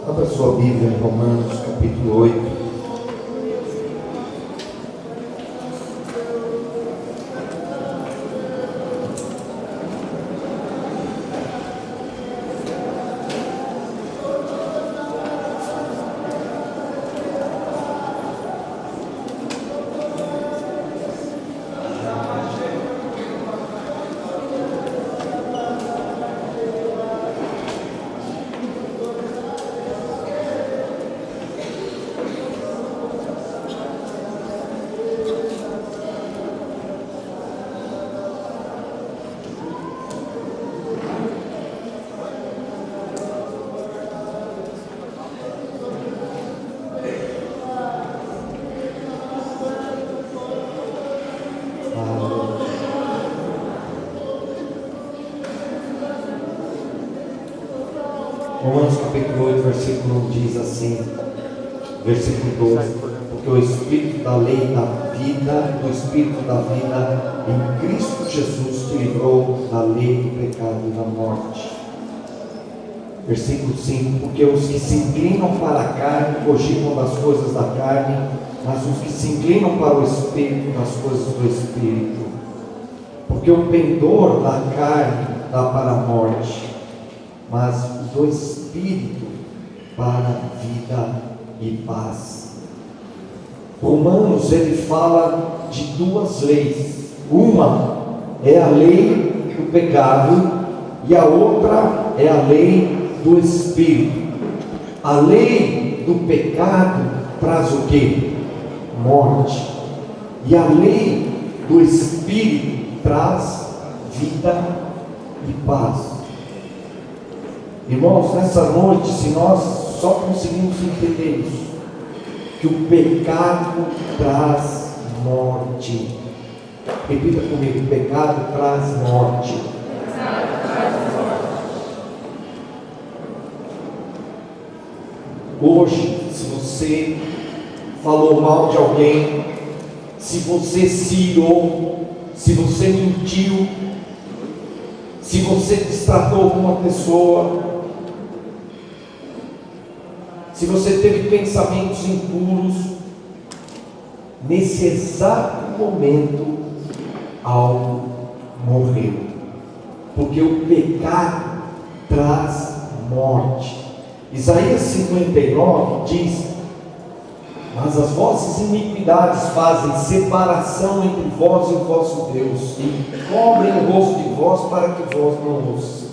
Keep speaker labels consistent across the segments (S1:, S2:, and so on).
S1: Abra sua Bíblia em Romanos capítulo 8. Romanos capítulo 8, versículo 1 diz assim, versículo 12: porque o Espírito da lei da vida, do Espírito da vida em Cristo Jesus te livrou da lei do pecado e da morte. Versículo 5: porque os que se inclinam para a carne cogimam das coisas da carne, mas os que se inclinam para o Espírito, das coisas do Espírito. Porque o pendor da carne dá para a morte, mas do Espírito para a vida e paz. Romanos, ele fala de duas leis. Uma é a lei do pecado e a outra é a lei do Espírito. A lei do pecado traz o quê? Morte. E a lei do Espírito traz vida e paz. Irmãos, nessa noite, se nós só conseguimos entender isso, que o pecado traz morte. Repita comigo: o pecado traz morte. Hoje, se você falou mal de alguém, se você se irou, se você mentiu, se você destratou alguma pessoa, se você teve pensamentos impuros, nesse exato momento algo morreu, porque o pecado traz morte. Isaías 59 diz: mas as vossas iniquidades fazem separação entre vós e o vosso Deus, e cobrem o rosto de vós para que vós não ouçam.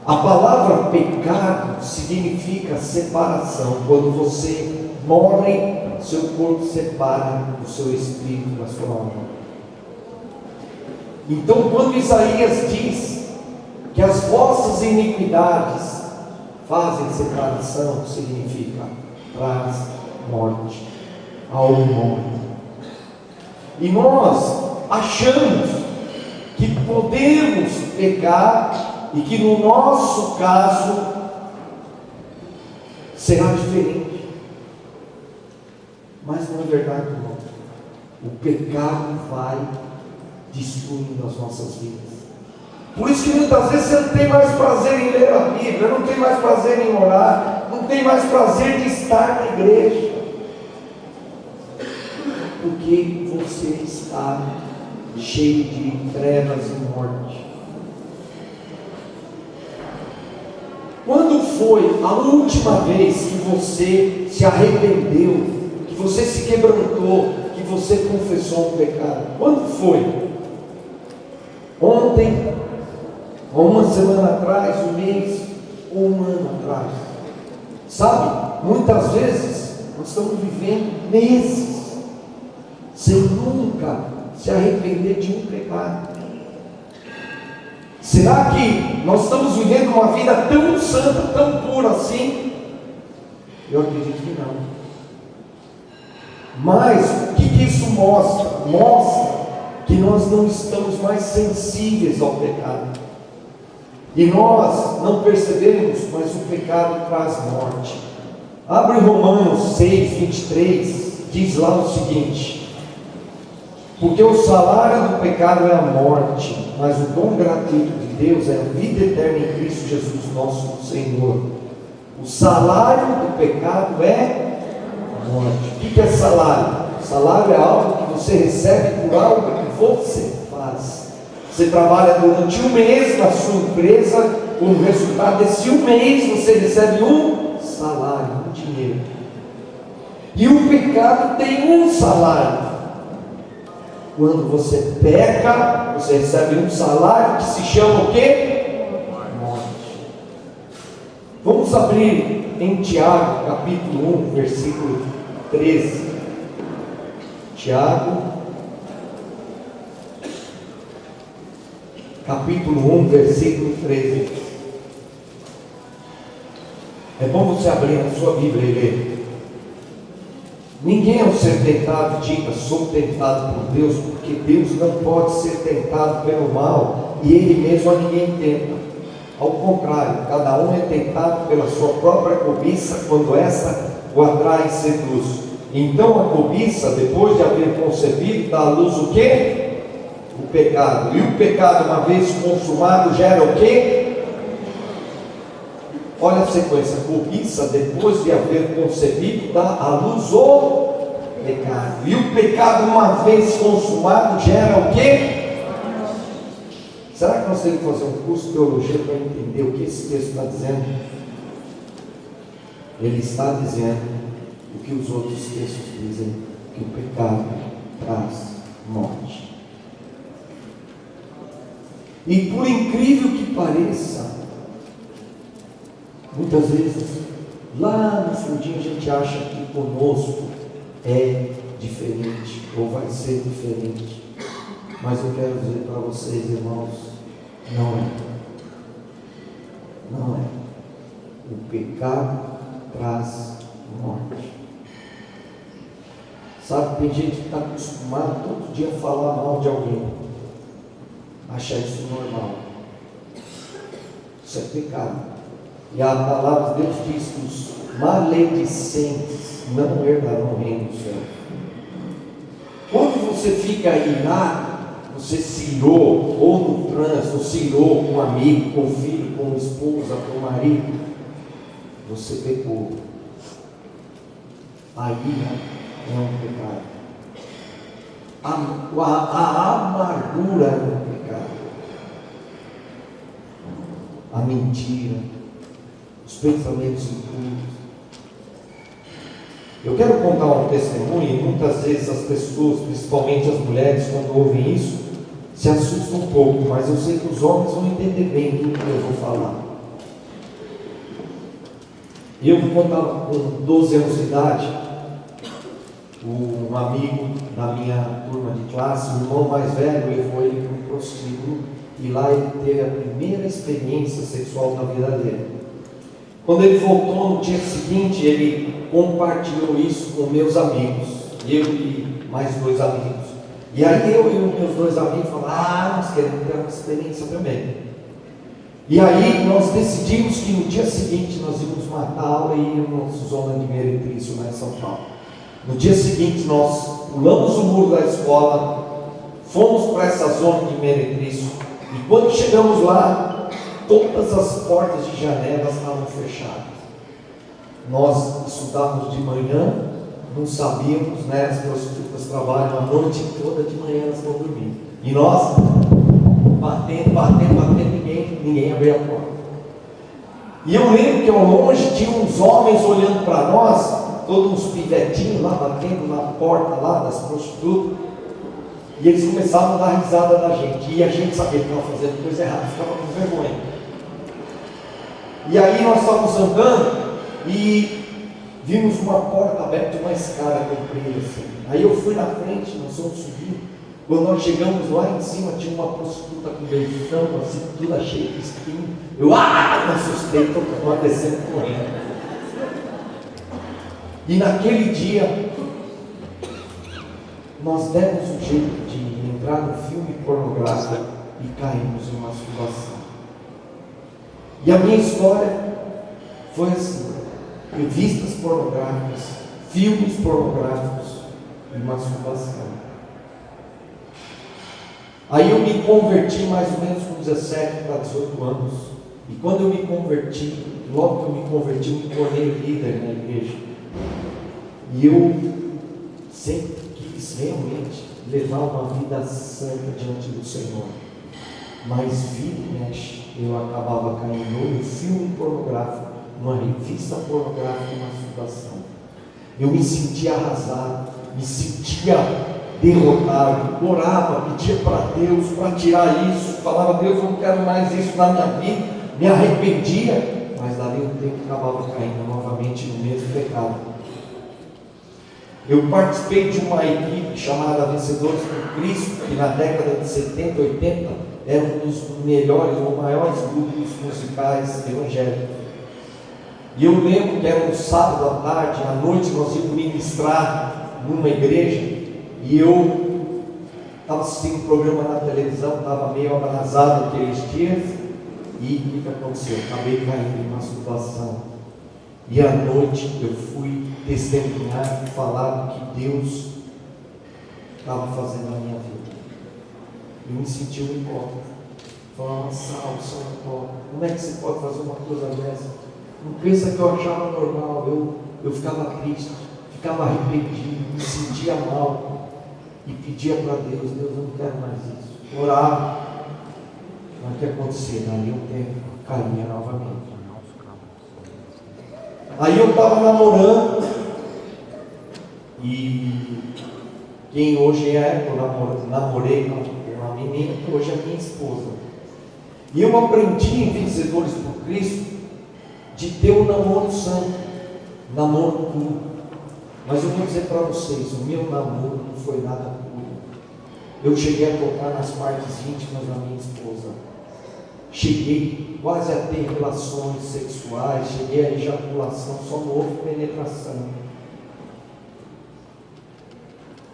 S1: A palavra pecado significa separação. Quando você morre, seu corpo separa do seu espírito, da sua alma. Então, quando Isaías diz que as vossas iniquidades fazem separação, significa traz morte, algo morre. E nós achamos que podemos pecar e que no nosso caso será diferente. Mas não é verdade, irmão. O pecado vai destruindo as nossas vidas. Por isso que muitas vezes você não tem mais prazer em ler a Bíblia, não tem mais prazer em orar, não tem mais prazer de estar na igreja, porque você está cheio de trevas e morte. Quando foi a última vez que você se arrependeu, que você se quebrantou, que você confessou um pecado? Quando foi? Ontem? Ou uma semana atrás? Um mês? Ou um ano atrás? Sabe, muitas vezes nós estamos vivendo meses sem nunca se arrepender de um pecado. Será que nós estamos vivendo uma vida tão santa, tão pura assim? Eu acredito que não. Mas o que isso mostra? Mostra que nós não estamos mais sensíveis ao pecado. E nós não percebemos, mas o pecado traz morte. Abre Romanos 6, 23, diz lá o seguinte: porque o salário do pecado é a morte, mas o dom gratuito de Deus é a vida eterna em Cristo Jesus nosso Senhor. O salário do pecado é morte. O que é salário? Salário é algo que você recebe por algo que você faz. Você trabalha durante um mês na sua empresa, como resultado desse um mês você recebe um salário, um dinheiro. E o pecado tem um salário. Quando você peca, você recebe um salário que se chama o quê? Morte. Vamos abrir em Tiago, capítulo 1, versículo 13. Tiago, capítulo 1, versículo 13. É bom você abrir a sua Bíblia e ler. Ninguém ao ser tentado diga, sou tentado por Deus, porque Deus não pode ser tentado pelo mal, e Ele mesmo a ninguém tenta. Ao contrário, cada um é tentado pela sua própria cobiça, quando esta o atrai e seduz. Então a cobiça, depois de haver concebido, dá à luz o quê? O pecado. E o pecado, uma vez consumado, gera o quê? Olha a sequência. A cobiça, depois de haver concebido, dá à luz o pecado. E o pecado, uma vez consumado, gera o quê? Será que nós temos que fazer um curso de teologia para entender o que esse texto está dizendo? Ele está dizendo o que os outros textos dizem, que o pecado traz morte. E por incrível que pareça, muitas vezes, lá no fundinho a gente acha que conosco é diferente, ou vai ser diferente. Mas eu quero dizer para vocês, irmãos, não é. Não é. O pecado traz morte. Sabe, tem gente que está acostumado todo dia a falar mal de alguém, achar isso normal. Isso é pecado. E a palavra de Deus diz que os maledicentes não herdarão o reino do céu. Quando você fica irado, você se irou, ou no trânsito, se irou com um amigo, com um filho, com uma esposa, com um marido, você pecou. A ira é um pecado. A amargura é um pecado. A mentira, os pensamentos impuros. Eu quero contar um testemunho, e muitas vezes as pessoas, principalmente as mulheres, quando ouvem isso, se assustam um pouco, mas eu sei que os homens vão entender bem tudo que eu vou falar. Eu, quando estava com 12 anos de idade, um amigo da minha turma de classe, o irmão mais velho, levou ele para um prostíbulo, e lá ele teve a primeira experiência sexual da vida dele. Quando ele voltou no dia seguinte, ele compartilhou isso com meus amigos, eu e mais 2 amigos. E aí eu e os meus 2 amigos falaram, nós queremos ter uma experiência também. E aí nós decidimos que no dia seguinte nós íamos matar a aula e íamos na zona de Meretrício, lá em São Paulo. No dia seguinte nós pulamos o muro da escola, fomos para essa zona de Meretrício, e quando chegamos lá, todas as portas de janela estavam fechadas. Nós estudávamos de manhã, não sabíamos, né? As prostitutas trabalham a noite toda, de manhã elas estão dormindo. E nós, batendo, ninguém abria a porta. E eu lembro que ao longe tinha uns homens olhando para nós, todos uns pivetinhos lá batendo na porta lá das prostitutas. E eles começavam a dar risada da gente. E a gente sabia que estava fazendo coisa errada, ficava com vergonha. E aí nós estávamos andando e vimos uma porta aberta, uma escada comprida assim. Aí eu fui na frente, nós fomos subir. Quando nós chegamos lá em cima, tinha uma prostituta com beijão, assim, toda cheia de espinho. Eu me assustei, estou descendo correndo. E naquele dia, nós demos um jeito de entrar no filme pornográfico e caímos em masturbação. E a minha história foi assim: revistas pornográficas, filmes pornográficos e masturbação. Aí eu me converti mais ou menos com 17 para 18 anos. E quando eu me converti, logo que eu me converti, eu me tornei líder na igreja. E eu sempre quis realmente levar uma vida santa diante do Senhor. Mas vira e mexe, eu acabava caindo num filme pornográfico, numa revista pornográfica, uma masturbação. Eu me sentia arrasado, me sentia derrotado, orava, pedia para Deus para tirar isso, falava: Deus, eu não quero mais isso na minha vida, me arrependia, mas dali um tempo acabava caindo novamente no mesmo pecado. Eu participei de uma equipe chamada Vencedores por Cristo, que na década de 70, 80 era um dos melhores ou maiores grupos musicais evangélicos. E eu lembro que era um sábado à tarde, à noite nós íamos ministrar numa igreja, e eu estava assistindo um programa na televisão, estava meio abrasado aqueles dias, e o que aconteceu? Acabei caindo em masturbação. E à noite eu fui testemunhar e falar do que Deus estava fazendo na minha vida. Eu me senti um hipócrita. Falava: Saulo, como é que você pode fazer uma coisa dessa? Não pensa que eu achava normal. Eu ficava triste, ficava arrependido, me sentia mal e pedia para Deus: Deus, eu não quero mais isso. Orava. Mas o que acontecia? Dali um tempo caía novamente. Aí eu estava namorando, e quem hoje eu namorei com uma menina que hoje é minha esposa. E eu aprendi em Vencedores por Cristo de ter um namoro santo, namoro puro. Mas eu vou dizer para vocês, o meu namoro não foi nada puro. Eu cheguei a tocar nas partes íntimas da minha esposa. Cheguei quase a ter relações sexuais, cheguei a ejaculação, só não houve penetração.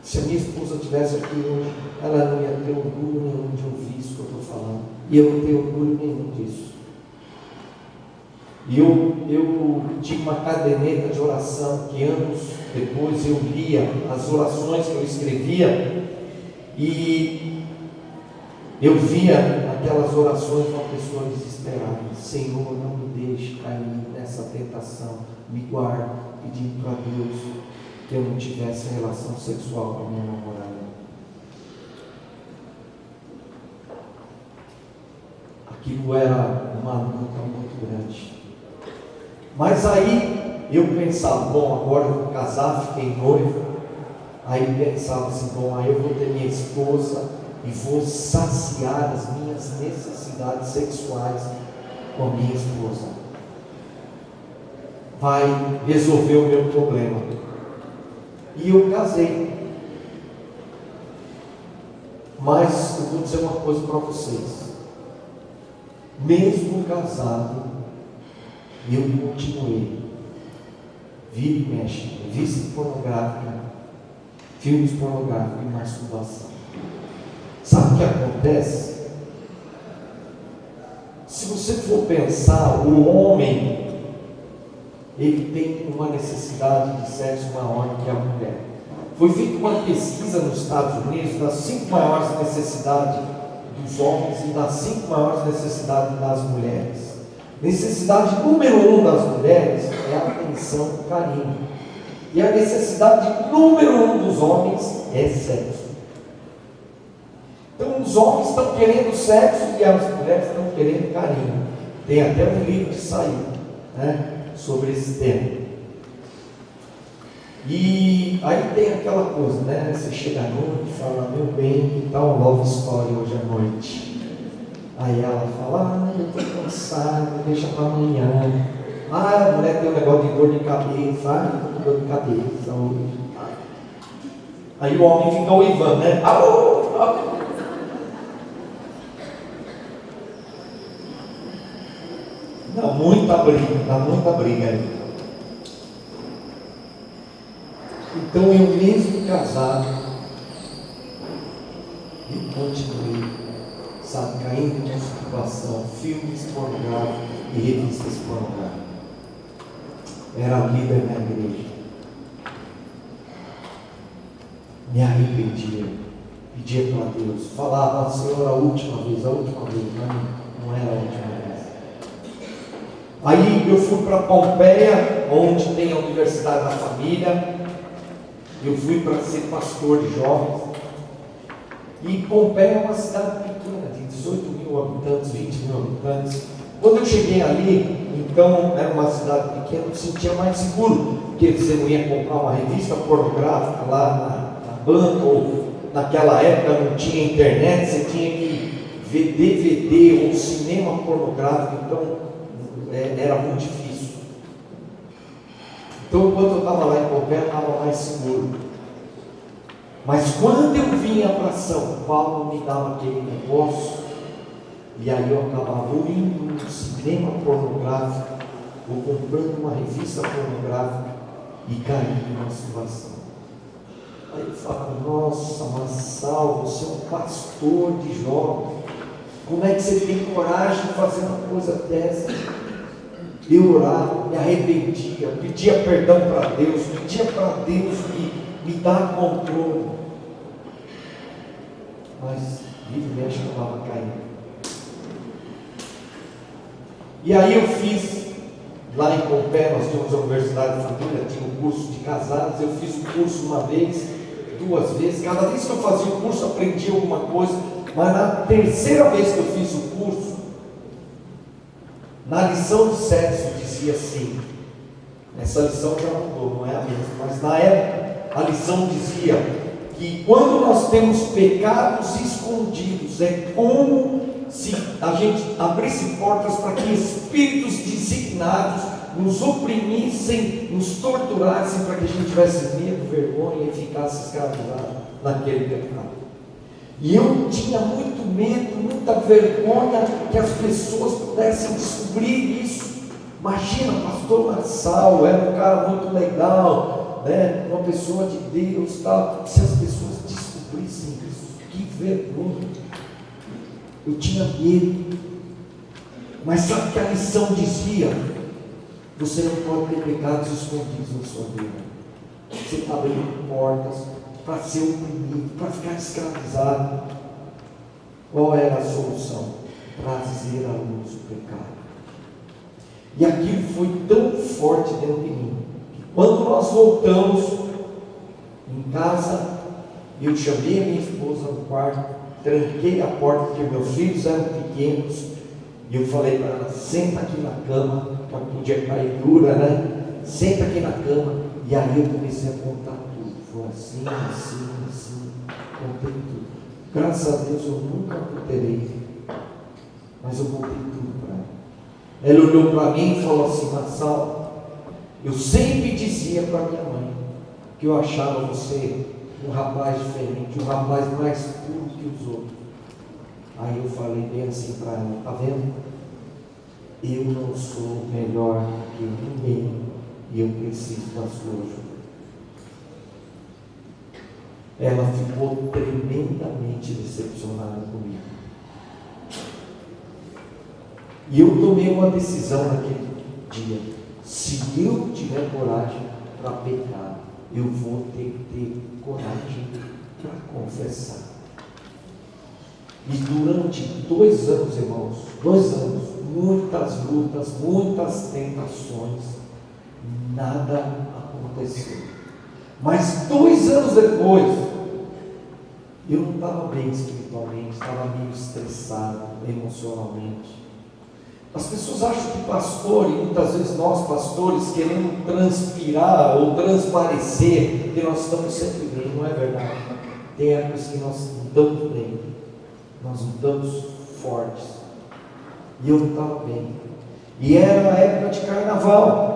S1: Se a minha esposa estivesse aqui hoje, ela não ia ter orgulho nenhum de ouvir isso que eu estou falando. E eu não tenho orgulho nenhum disso. E eu tinha uma caderneta de oração que anos depois eu lia as orações que eu escrevia, e eu via aquelas orações uma pessoa desesperada: Senhor, não me deixe cair nessa tentação, me guarda, pedindo para Deus que eu não tivesse relação sexual com a minha namorada. Aquilo era uma luta muito grande. Mas aí eu pensava: bom, agora eu vou casar, fiquei noivo. Aí pensava assim: bom, aí eu vou ter minha esposa e vou saciar as minhas necessidades sexuais com a minha esposa. Vai resolver o meu problema. E eu casei. Mas eu vou dizer uma coisa para vocês: mesmo casado, eu continuei. Vira e mexe, revista pornográfica, filmes pornográficos e masturbação. Sabe o que acontece? Se você for pensar, o homem, ele tem uma necessidade de sexo maior que a mulher. Foi feita uma pesquisa nos Estados Unidos das 5 maiores necessidades dos homens e das 5 maiores necessidades das mulheres. Necessidade número 1 das mulheres é a atenção e carinho. E a necessidade número 1 dos homens é sexo. Então os homens estão querendo sexo e as mulheres estão querendo carinho. Tem até um livro que saiu, né, sobre esse tema. E aí tem aquela coisa, né? Você chega à noite e fala: meu bem, que tal um love story hoje à noite? Aí ela fala: eu estou cansada, deixa para amanhã. A mulher tem um negócio de dor de cabeça, eu estou com dor de cabeça hoje. Aí o homem fica uivando, né? Dá muita briga aí. Então eu mesmo casado, eu continuei, sabe, caindo em masturbação, filmes pornográficos e revistas pornográficas. Era líder na igreja. Me arrependia, pedia para Deus, falava: Senhor, a última vez, não era a última vez. Aí eu fui para Pompeia, onde tem a Universidade da Família. Eu fui para ser pastor de jovens. E Pompeia é uma cidade pequena, de 18 mil habitantes, 20 mil habitantes. Quando eu cheguei ali, então era uma cidade pequena, eu me sentia mais seguro, porque você não ia comprar uma revista pornográfica lá na banca, ou naquela época não tinha internet, você tinha que ver DVD ou cinema pornográfico, então era muito difícil. Então, quando eu estava lá em Pompeia, eu estava mais seguro. Mas quando eu vinha para São Paulo, me dava aquele negócio, e aí eu acabava indo no cinema pornográfico, ou comprando uma revista pornográfica, e caí numa situação. Aí eu falava: nossa, Massal, você é um pastor de jovens, como é que você tem coragem de fazer uma coisa dessa? Eu orava, me arrependia, pedia perdão para Deus, pedia para Deus me dar controle. Mas vira e mexe eu estava caindo. E aí eu fiz, lá em Pompeia, nós tínhamos a Universidade de Família, tinha um curso de casados. Eu fiz o curso uma vez, 2 vezes. Cada vez que eu fazia o curso, aprendi alguma coisa. Mas na terceira vez que eu fiz o curso, na lição de sexo dizia assim, essa lição já mudou, não é a mesma, mas na época a lição dizia que quando nós temos pecados escondidos, é como se a gente abrisse portas para que espíritos designados nos oprimissem, nos torturassem, para que a gente tivesse medo, vergonha e ficasse escravizado naquele pecado. E eu tinha muito medo, muita vergonha que as pessoas pudessem descobrir isso. Imagina, pastor Massal era um cara muito legal, né? Uma pessoa de Deus, tal. Se as pessoas descobrissem isso, que vergonha. Eu tinha medo. Mas sabe que a lição dizia: você não pode ter pecados escondidos na sua vida. Você está abrindo portas para ser oprimido, para ficar escravizado. Qual era a solução? Trazer à luz o pecado. E aquilo foi tão forte dentro de mim, que quando nós voltamos em casa, eu chamei a minha esposa no quarto, tranquei a porta, porque meus filhos eram pequenos, e eu falei para ela: senta aqui na cama, que ela podia cair dura, né? Senta aqui na cama. E aí eu comecei a contar tudo. Foi assim, contei tudo. Graças a Deus eu nunca adulterei, mas eu contei tudo para ela. Ela olhou para mim e falou assim: Massal, eu sempre dizia para minha mãe que eu achava você um rapaz diferente, um rapaz mais puro que os outros. Aí eu falei bem assim para ela: tá vendo? Eu não sou melhor que ninguém e eu preciso da sua ajuda. Ela ficou tremendamente decepcionada comigo. E eu tomei uma decisão naquele dia: se eu tiver coragem para pecar, eu vou ter que ter coragem para confessar. E durante 2 anos, irmãos, 2 anos, muitas lutas, muitas tentações, nada aconteceu. Mas 2 anos depois, eu não estava bem espiritualmente, estava meio estressado emocionalmente. As pessoas acham que pastor, e muitas vezes nós pastores, queremos transpirar ou transparecer que nós estamos sempre bem. Não é verdade. Tem épocas que nós não estamos bem, nós não estamos fortes. E eu não estava bem. E era a época de carnaval,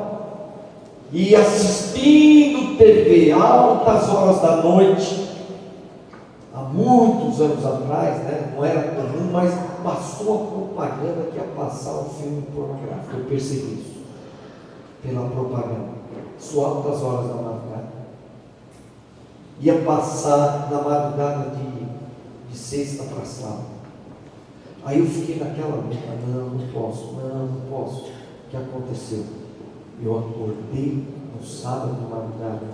S1: e assistindo TV altas horas da noite, há muitos anos atrás, né? Não era comum, mas passou a propaganda que ia passar um filme pornográfico. Eu percebi isso pela propaganda. Isso altas horas da madrugada. Ia passar na madrugada de sexta para sábado. Aí eu fiquei naquela luta: não posso. O que aconteceu? Eu acordei no sábado de madrugada,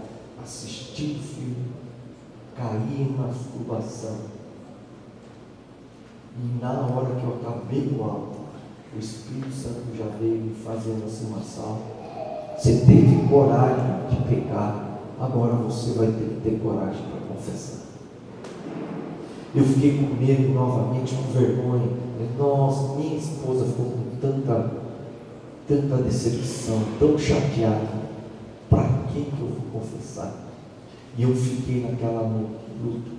S1: assisti o filme, caí em masturbação. E na hora que eu acabei o alto, O Espírito Santo já veio fazendo assim uma sala. Você teve coragem de pecar, agora você vai ter que ter coragem para confessar. Eu fiquei com medo novamente, com vergonha. Nossa, minha esposa ficou com tanta decepção, tão chateada. Para que eu vou confessar? E eu fiquei naquela luta.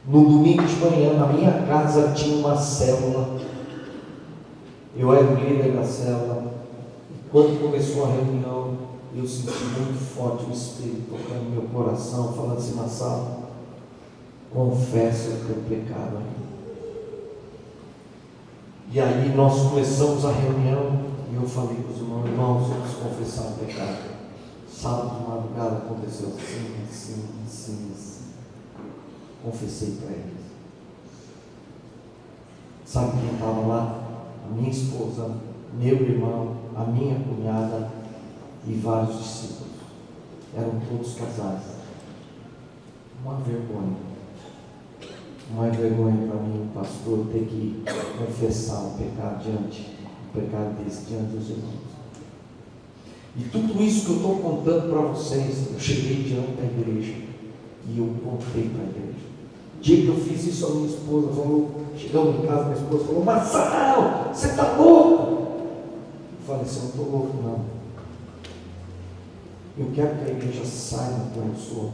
S1: No domingo de manhã, na minha casa tinha uma célula. Eu era o líder da célula. E quando começou a reunião, eu senti muito forte o Espírito tocando no meu coração, falando assim na sala: confessa o teu pecado. E aí nós começamos a reunião e eu falei para os irmãos, vamos confessar o pecado. Sábado de madrugada aconteceu assim. Confessei para eles. Sabe quem estava lá? A minha esposa, meu irmão, a minha cunhada e vários discípulos. Eram todos casais. Uma vergonha para mim, pastor, ter que confessar o pecado desse diante dos irmãos. E tudo isso que eu estou contando para vocês, eu cheguei diante da igreja e eu contei para a igreja. O dia que eu fiz isso, a minha esposa falou, chegamos em casa, minha esposa falou: Marçal, você está louco? Eu falei assim: eu não estou louco não. Eu quero que a igreja saiba quem eu sou,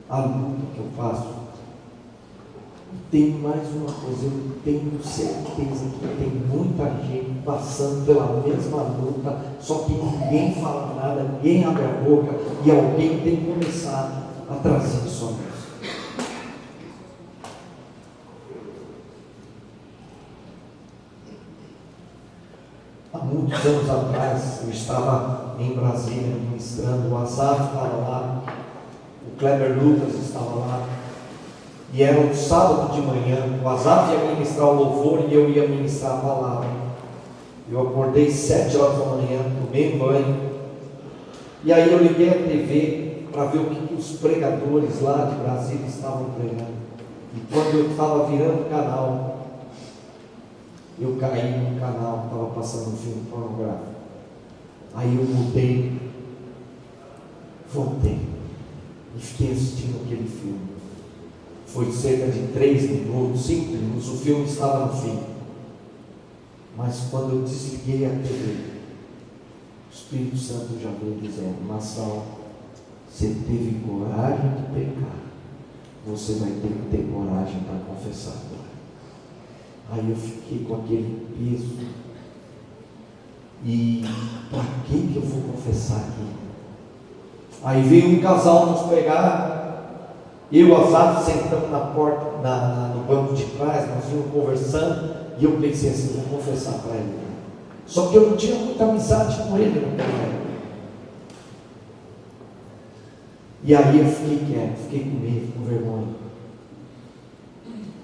S1: a luta que eu faço. Tem mais uma coisa, eu tenho certeza que tem muita gente passando pela mesma luta, só que ninguém fala nada, ninguém abre a boca, e alguém tem que começar a trazer isso à luz. Há muitos anos atrás, eu estava em Brasília ministrando, o Asaf estava lá, o Kleber Lucas estava lá, e era um sábado de manhã. O Asaf ia ministrar o louvor e eu ia ministrar a palavra. Eu acordei 7 horas da manhã, tomei banho, e aí eu liguei a TV para ver o que os pregadores lá de Brasília estavam pregando. E quando eu estava virando o canal, eu caí no canal, estava passando um filme pornográfico. Aí eu mudei, voltei e fiquei assistindo aquele filme. Foi cerca de 3 minutos, 5 minutos, o filme estava no fim. Mas quando eu desliguei a TV, o Espírito Santo já veio dizendo: Marçal, você teve coragem de pecar, você vai ter que ter coragem para confessar agora. Aí eu fiquei com aquele peso. E para que eu vou confessar aqui? Aí veio um casal nos pegar. Eu e o Asaf sentamos na porta, no banco de trás, nós íamos conversando, e eu pensei assim: vou confessar para ele. Só que eu não tinha muita amizade com ele naquela época. E aí eu fiquei quieto, fiquei com medo, com vergonha.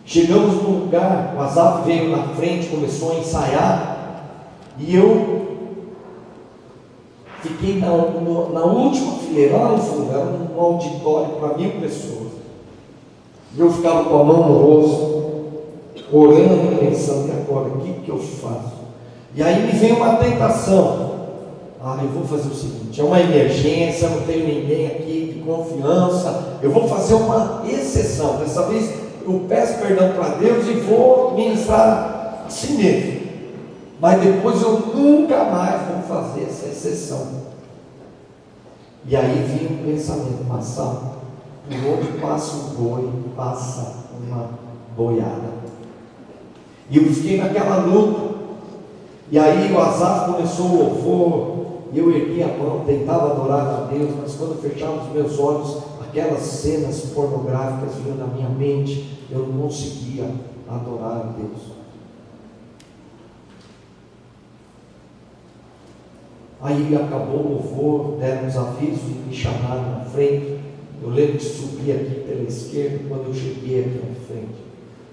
S1: Chegamos num lugar, o Asaf veio na frente, começou a ensaiar, e eu fiquei na última fileira, lá no fundo, era um auditório para 1000 pessoas. Eu ficava com a mão no rosto, orando, pensando: e agora, o que eu faço? E aí me veio uma tentação: eu vou fazer o seguinte, é uma emergência, não tenho ninguém aqui de confiança, eu vou fazer uma exceção, dessa vez eu peço perdão para Deus e vou ministrar assim mesmo, mas depois eu nunca mais vou fazer essa exceção. E aí vinha um pensamento: Marçal, por onde passa o boi, passa uma boiada. E eu fiquei naquela luta. E aí o Asaf começou o louvor, e eu ergui a mão, tentava adorar a Deus, mas quando eu fechava os meus olhos, aquelas cenas pornográficas vinham na minha mente, eu não conseguia adorar a Deus. Aí acabou o louvor, deram uns avisos e me chamaram na frente. Eu lembro de subir aqui pela esquerda. Quando eu cheguei aqui na frente,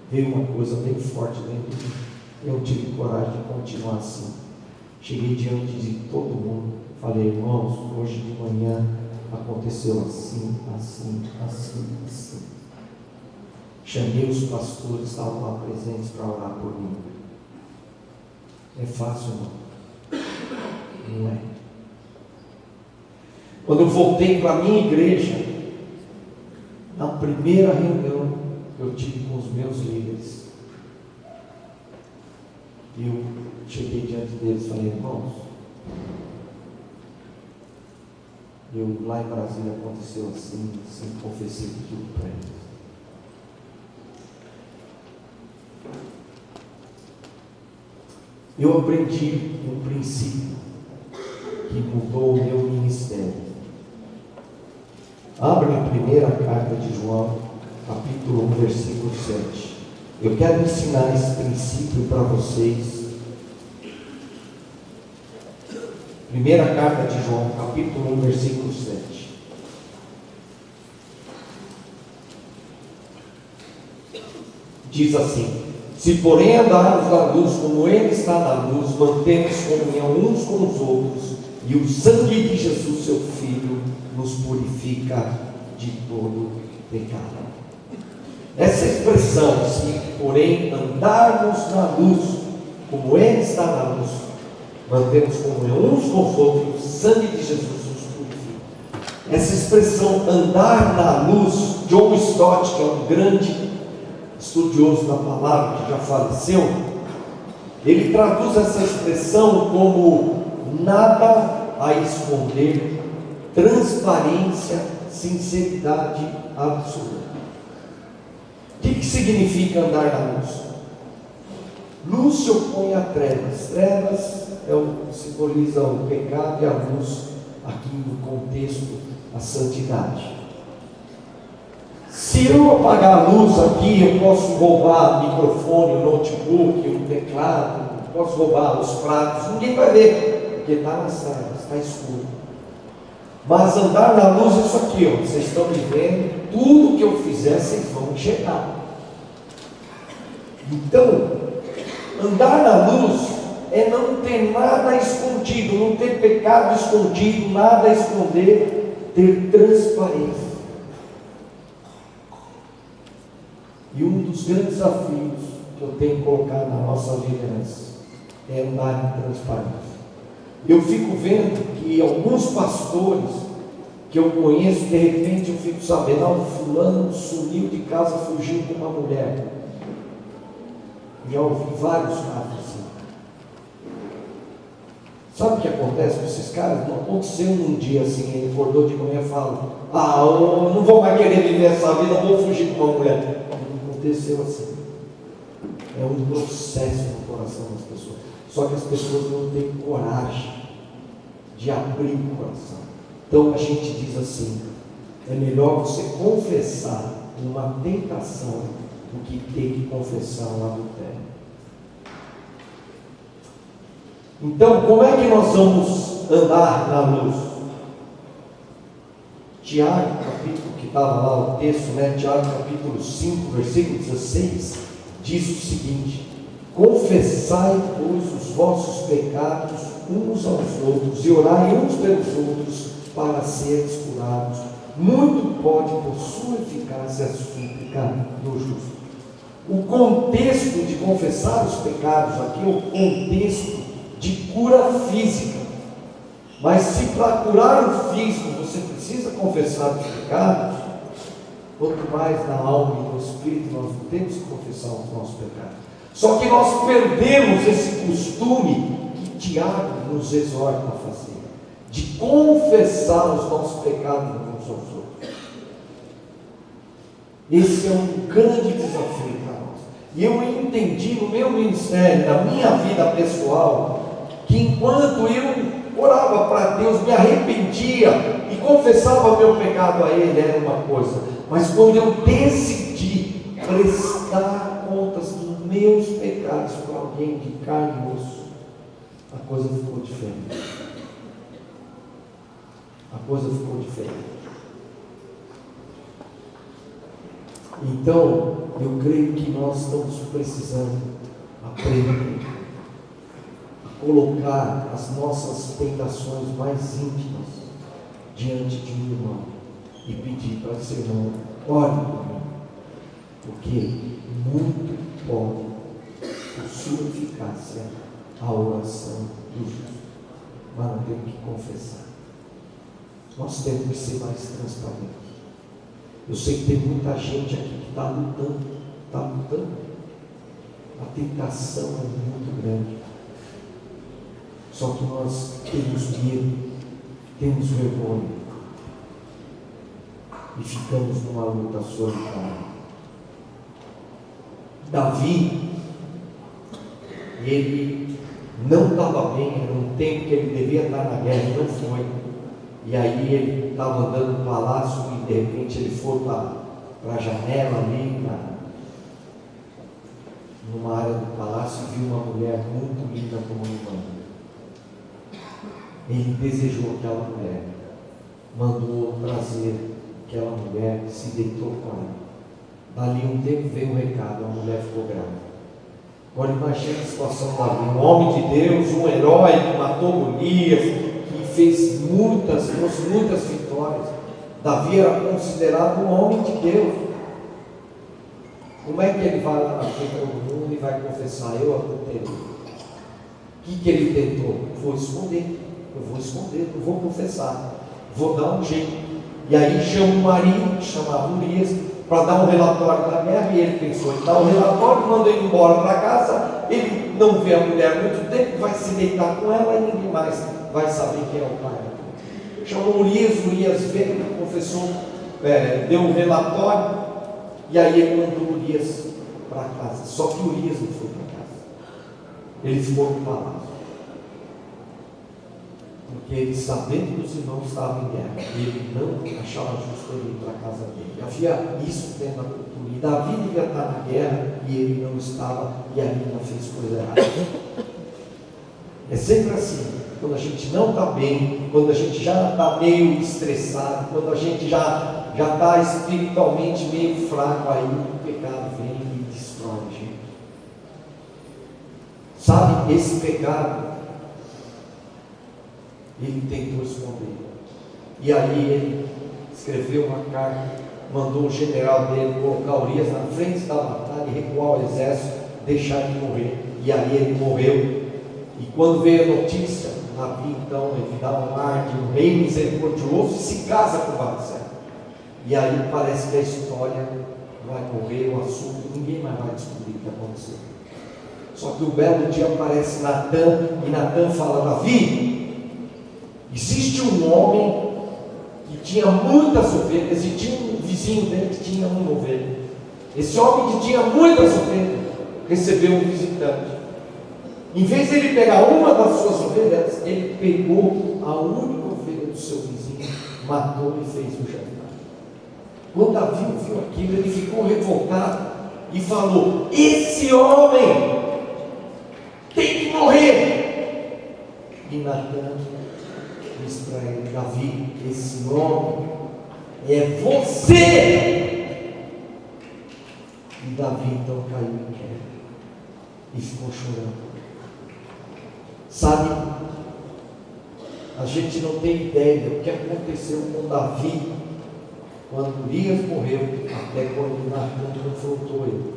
S1: veio uma coisa bem forte dentro de mim. Eu tive coragem de continuar assim. Cheguei diante de todo mundo, falei: irmãos, hoje de manhã aconteceu assim. Chamei os pastores, estavam lá presentes para orar por mim. É fácil não? Não é. Quando eu voltei para a minha igreja, na primeira reunião que eu tive com os meus líderes, eu cheguei diante deles e falei: irmãos, lá em Brasília aconteceu assim, confessei tudo para eles. Eu aprendi um princípio que mudou o meu ministério. Abre a primeira carta de João, capítulo 1, versículo 7. Eu quero ensinar esse princípio para vocês. Primeira carta de João, capítulo 1, versículo 7. Diz assim: se porém andarmos na luz como Ele está na luz, mantemos comunhão uns com os outros, e o sangue de Jesus, seu Filho, nos purifica de todo pecado. Essa expressão, se porém andarmos na luz como Ele está na luz, mantemos comunhão uns com os outros, e o sangue de Jesus nos purifica. Essa expressão, andar na luz, John Stott, que é um grande estudioso da palavra, que já faleceu, ele traduz essa expressão como nada a esconder, transparência, sinceridade absoluta. O que significa andar na luz? Luz se opõe a trevas. Trevas simboliza o pecado, e a luz, aqui no contexto, a santidade. Se eu apagar a luz aqui, eu posso roubar o microfone, o notebook, o teclado, posso roubar os pratos, ninguém vai ver, porque está nas trevas, está escuro. Mas andar na luz é isso aqui, ó, vocês estão me vendo, tudo que eu fizer, vocês vão enxergar. Então, andar na luz é não ter nada escondido, não ter pecado escondido, nada a esconder, ter transparência. E um dos grandes desafios que eu tenho colocado na nossa liderança é andar em transparência. Eu fico vendo que alguns pastores que eu conheço, de repente eu fico sabendo: o fulano sumiu de casa, fugiu com uma mulher. Já ouvi vários casos assim. Sabe o que acontece com esses caras? Não aconteceu um dia assim, ele acordou de manhã e fala: eu não vou mais querer viver essa vida, eu vou fugir com uma mulher. Aconteceu assim. É um processo no coração das pessoas. Só que as pessoas não têm coragem de abrir o coração. Então a gente diz assim: é melhor você confessar uma tentação do que ter que confessar um adultério. Então, como é que nós vamos andar na luz? Tiago, capítulo que estava lá o texto, Tiago capítulo 5, versículo 16, diz o seguinte: confessai, pois, os vossos pecados uns aos outros, e orai uns pelos outros, para seres curados. Muito pode, por sua eficácia, a súplica do justo. O contexto de confessar os pecados aqui é o contexto de cura física. Mas se para curar o físico você precisa confessar os pecados, quanto mais na alma e no espírito nós não temos que confessar os nossos pecados. Só que nós perdemos esse costume que Tiago nos exorta a fazer, de confessar os nossos pecados uns aos outros. Esse é um grande desafio para nós. E eu entendi no meu ministério, na minha vida pessoal, que enquanto eu orava para Deus, me arrependia e confessava meu pecado a Ele, era uma coisa. Mas quando eu decidi prestar contas dos meus pecados para alguém de carne e osso, a coisa ficou diferente. A coisa ficou diferente. Então, eu creio que nós estamos precisando aprender a colocar as nossas tentações mais íntimas diante de um irmão e pedir para esse irmão: ore por mim, porque muito pode, por sua eficácia, a oração do justo. Mas nós temos que confessar. Nós temos que ser mais transparentes. Eu sei que tem muita gente aqui que está lutando. A tentação é muito grande. Só que nós temos medo, temos vergonha. E ficamos numa luta solitária. Davi, ele não estava bem, era um tempo que ele devia estar na guerra, e não foi. E aí ele estava andando no palácio e de repente ele foi para a janela ali, numa área do palácio, e viu uma mulher muito linda como irmã. Ele desejou aquela mulher, mandou trazer aquela mulher, se deitou com ela. Dali um tempo veio um recado, a mulher ficou grávida. Agora imagine a situação de Davi, um homem de Deus, um herói que matou Golias, que fez muitas vitórias. Davi era considerado um homem de Deus. Como é que ele vai lá na frente de todo mundo e vai confessar, eu adulterei? O que ele tentou? Vou esconder, não vou confessar, vou dar um jeito. E aí chama o marido, chamado Urias, para dar um relatório da guerra, e ele pensou em dar um relatório, manda ele embora para casa, ele não vê a mulher há muito tempo, vai se deitar com ela e ninguém mais vai saber quem é o pai. Chamou Urias veio, confessou, deu um relatório, e aí ele mandou Urias para casa. Só que Urias não foi para casa, ele ficou no palácio. Porque ele, sabendo que os irmãos estavam em guerra, ele não achava justo ele ir para a casa dele. Havia isso dentro da cultura. E Davi devia estar na guerra e ele não estava, e ali não fez coisa errada. É sempre assim. Quando a gente não está bem, quando a gente já está meio estressado, quando a gente já está espiritualmente meio fraco, aí o pecado vem e destrói a gente. Sabe, esse pecado, ele tentou esconder. E aí ele escreveu uma carta, mandou o general dele colocar Urias na frente da batalha e recuar o exército, deixar ele morrer. E aí ele morreu. E quando veio a notícia, Davi então ele dá um ar de um rei misericordioso e se casa com Batseba. E aí parece que a história vai morrer, o assunto, ninguém mais vai descobrir o que aconteceu. Só que um belo dia aparece Natan, e Natan fala: Davi, existe um homem que tinha muitas ovelhas, e tinha um vizinho dele que tinha uma ovelha. Esse homem que tinha muitas ovelhas recebeu um visitante. Em vez de ele pegar uma das suas ovelhas, ele pegou a única ovelha do seu vizinho, matou e fez o jantar. Quando Davi viu aquilo, ele ficou revoltado e falou: esse homem tem que morrer. E Natan diz para ele: Davi, esse homem é você. E Davi então caiu em queda e ficou chorando. Sabe, a gente não tem ideia do que aconteceu com Davi quando Urias morreu, até quando Natan confrontou ele.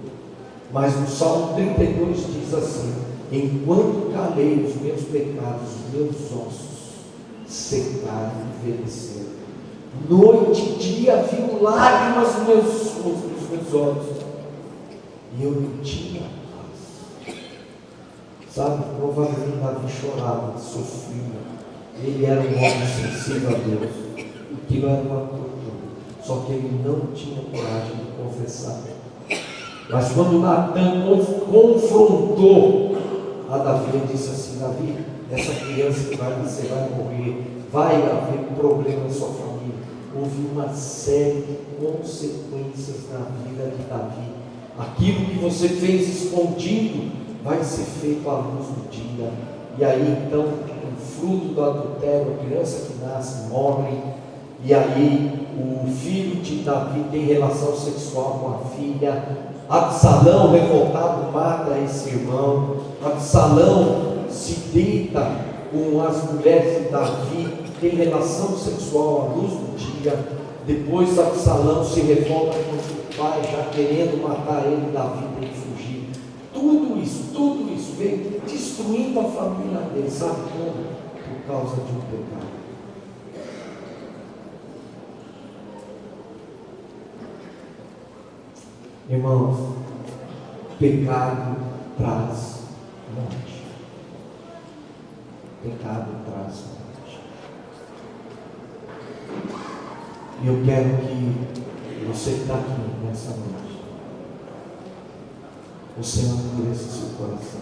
S1: Mas no Salmo 32 diz assim: enquanto calei os meus pecados, os meus ossos secaram e envelheceram. Noite e dia viu lágrimas nos meus olhos, e eu não tinha paz. Sabe, provavelmente Davi chorava, sofria. Ele era um homem sensível a Deus. Aquilo era uma tortura. Só que ele não tinha coragem de confessar. Mas quando Natan confrontou a Davi, ele disse assim: Davi, essa criança que vai nascer vai morrer, vai haver problema na sua família. Houve uma série de consequências na vida de Davi. Aquilo que você fez escondido vai ser feito à luz do dia. E aí então o fruto do adultério, a criança que nasce morre. E aí o filho de Davi tem relação sexual com a filha. Absalão, revoltado, mata esse irmão. Absalão se deita com as mulheres de Davi, tem relação sexual à luz do dia. Depois Absalão se revolta contra o pai, já querendo matar ele. Davi tem que fugir. Tudo isso veio destruindo a família dele. Sabe como? Por causa de um pecado. Irmãos, pecado traz morte. Pecado traz morte. E eu quero que você que está aqui nessa noite, você não endureça seu coração.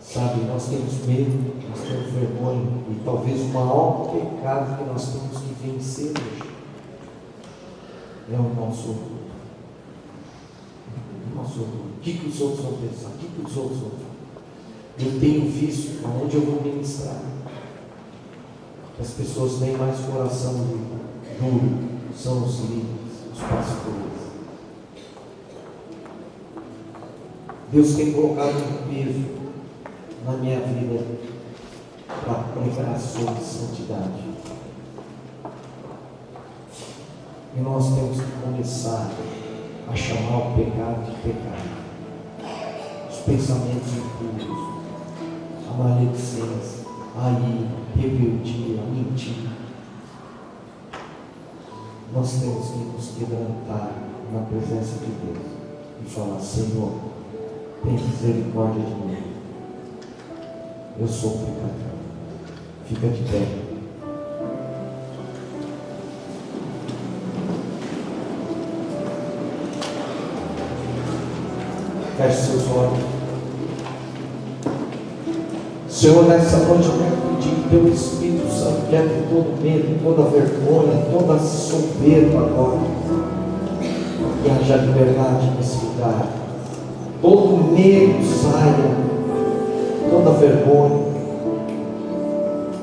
S1: Sabe, nós temos medo, nós temos vergonha, e talvez o maior pecado que nós temos que vencer hoje é o nosso orgulho. O nosso orgulho. O que os outros vão pensar? O que os outros vão falar? Eu tenho visto aonde eu vou ministrar. As pessoas têm mais coração duro, são os líderes, os pastores. Deus tem colocado um peso na minha vida para pregar sobre santidade. E nós temos que começar a chamar o pecado de pecado. Os pensamentos impuros, a maledicência, a ira, a rebeldia, a mentira. Nós temos que nos quebrantar na presença de Deus e falar: Senhor, tem misericórdia de mim. Eu sou pecador. Fica de pé. Feche seus olhos. Senhor, nessa noite eu quero pedir que teu Espírito Santo quebre todo medo, toda vergonha, toda soberba agora. Que haja liberdade nesse lugar. Todo medo saia, toda vergonha.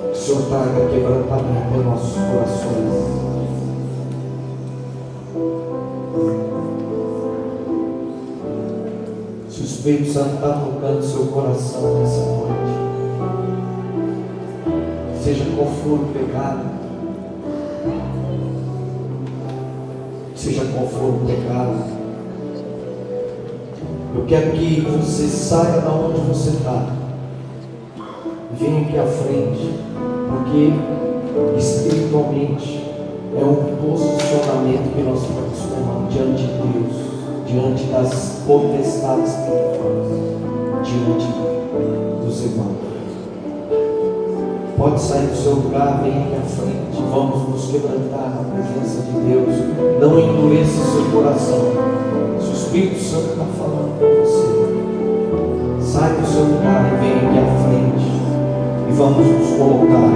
S1: Que o Senhor traga quebrantamento em nossos corações. Se o Espírito Santo está tocando seu coração nessa noite, seja qual for o pecado, seja qual for o pecado, eu quero que você saia da onde você está e venha aqui à frente, porque espiritualmente é um posicionamento que nós estamos tomando diante de Deus, diante das potestades espirituais, diante dos irmãos. Pode sair do seu lugar, vem aqui à frente, vamos nos quebrantar na presença de Deus. Não endureça o seu coração. Se o Espírito Santo está falando com você, sai do seu lugar e vem aqui à frente e vamos nos colocar